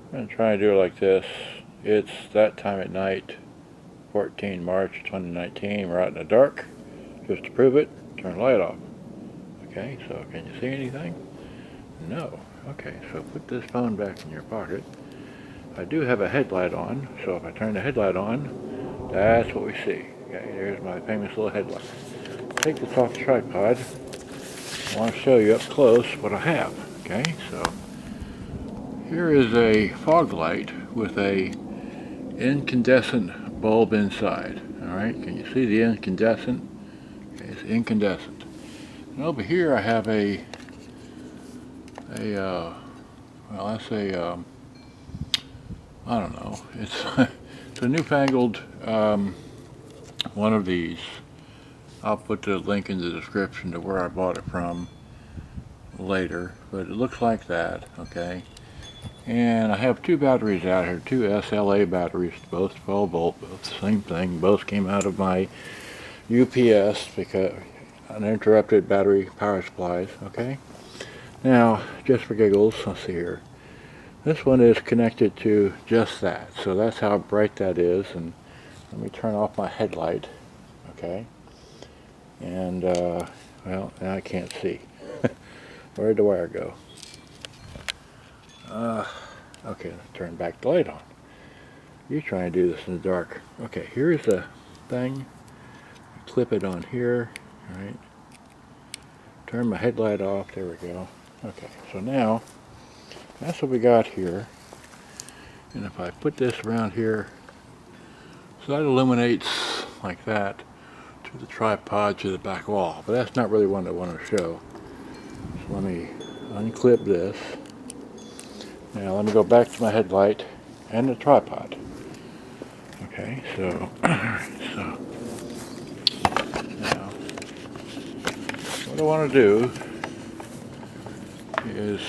I'm going to try and do it like this. It's that time at night, 14 March 2019. We're out in the dark. Just to prove it, turn the light off. Okay, so can you see anything? No. Okay, so put this phone back in your pocket. I do have a headlight on, so if I turn the headlight on, that's what we see. Okay, there's my famous little headlight. Take this off the tripod. I want to show you up close what I have. Okay, so here is a fog light with a incandescent bulb inside. Alright, can you see the incandescent? Okay, it's incandescent. And over here I have well, that's I don't know, it's, it's a newfangled one of these. I'll put the link in the description to where I bought it from later, but it looks like that, okay? And I have two batteries out here, two SLA batteries, both 12 volt, both the same thing. Both came out of my UPS, because uninterrupted battery power supplies, okay? Now, just for giggles, let's see here. This one is connected to just that, so that's how bright that is. And let me turn off my headlight, okay? And, well, now I can't see. Where'd the wire go? Okay, let's turn back the light on. You try and do this in the dark. Okay, here's the thing. Clip it on here, alright? Turn my headlight off, there we go. Okay, so now, that's what we got here. And if I put this around here, so that illuminates like that to the tripod, to the back wall. But that's not really one I want to show. So let me unclip this. Now let me go back to my headlight and the tripod. Okay, so, now, what I want to do is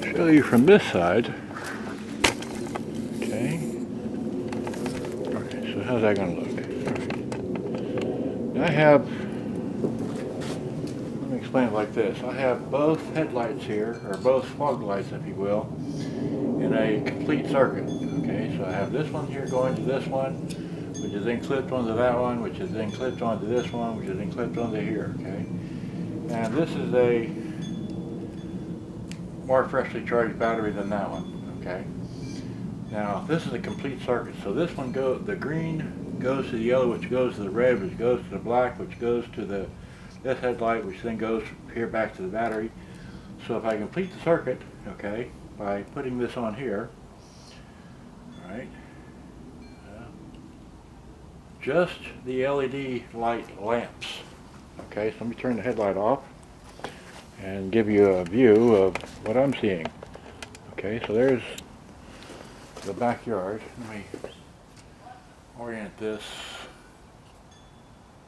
show you from this side. Okay. Okay, so how's that going to look? Right. I have, let me explain it like this. I have both headlights here, or both fog lights, if you will, in a complete circuit. Okay, so I have this one here going to this one, which is then clipped onto that one, which is then clipped onto this one, which is then clipped onto here. Okay, and this is a more freshly charged battery than that one. Okay, now this is a complete circuit. So this one the green goes to the yellow, which goes to the red, which goes to the black, which goes to this headlight, which then goes from here back to the battery. So if I complete the circuit, okay, by putting this on here, all right, just the LED light lamps. Okay, so let me turn the headlight off and give you a view of what I'm seeing. Okay, so there's the backyard. Let me orient this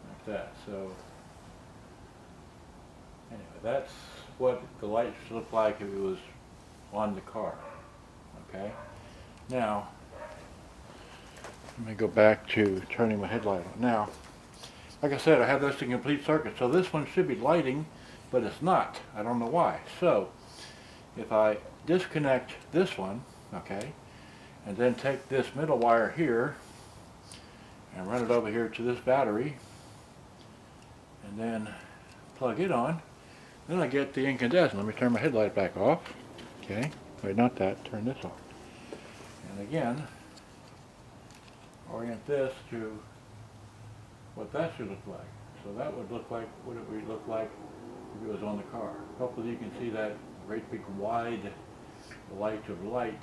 like that. So anyway, that's what the lights look like if it was on the car. Okay, now let me go back to turning my headlight on. Now, like I said, I have this in complete circuit, so this one should be lighting, but it's not. I don't know why. So if I disconnect this one, okay, and then take this middle wire here and run it over here to this battery and then plug it on, then I get the incandescent. Let me turn my headlight back off. Okay, wait, not that, turn this off. And again, orient this to what that should look like. So that would look like what it would look like if it was on the car. Hopefully you can see that great big wide light of light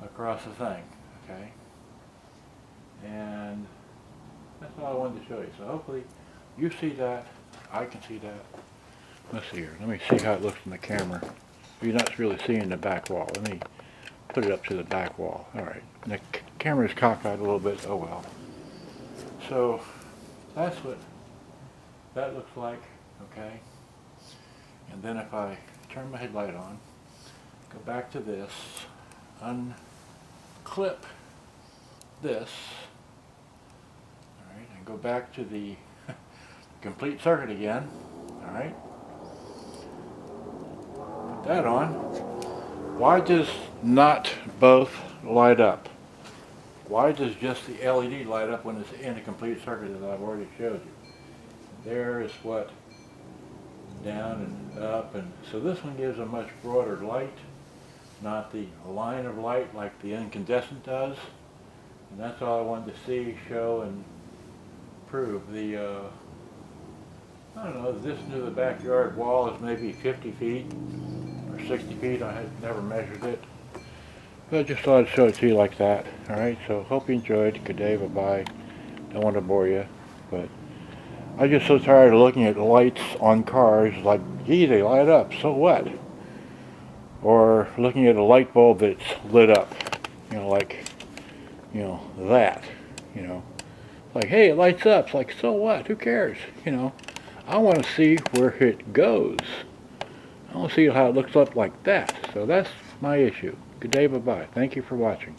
across the thing, okay? And that's all I wanted to show you. So hopefully you see that, I can see that. Let's see here, let me see how it looks in the camera. You're not really seeing the back wall. Let me put it up to the back wall. All right, the camera is cockeyed a little bit, oh well. So that's what that looks like, okay? And then if I turn my headlight on, go back to this, unclip this, all right, and go back to the complete circuit again, all right? Put that on. Why does not both light up? Why does just the LED light up when it's in a complete circuit as I've already showed you? There is what down and up, and so this one gives a much broader light, not the line of light like the incandescent does. And that's all I wanted to see, show, and prove. The I don't know, this into the backyard wall is maybe 50 feet or 60 feet. I had never measured it. But I just thought I'd show it to you like that. Alright, so hope you enjoyed. Good day, bye-bye. Don't want to bore you, but I'm just so tired of looking at lights on cars like, gee, they light up, so what? Or looking at a light bulb that's lit up, you know, like, you know, that, you know. Like, hey, it lights up. It's like, so what? Who cares? You know, I want to see where it goes. I want to see how it looks up like that. So that's my issue. Good day, bye-bye. Thank you for watching.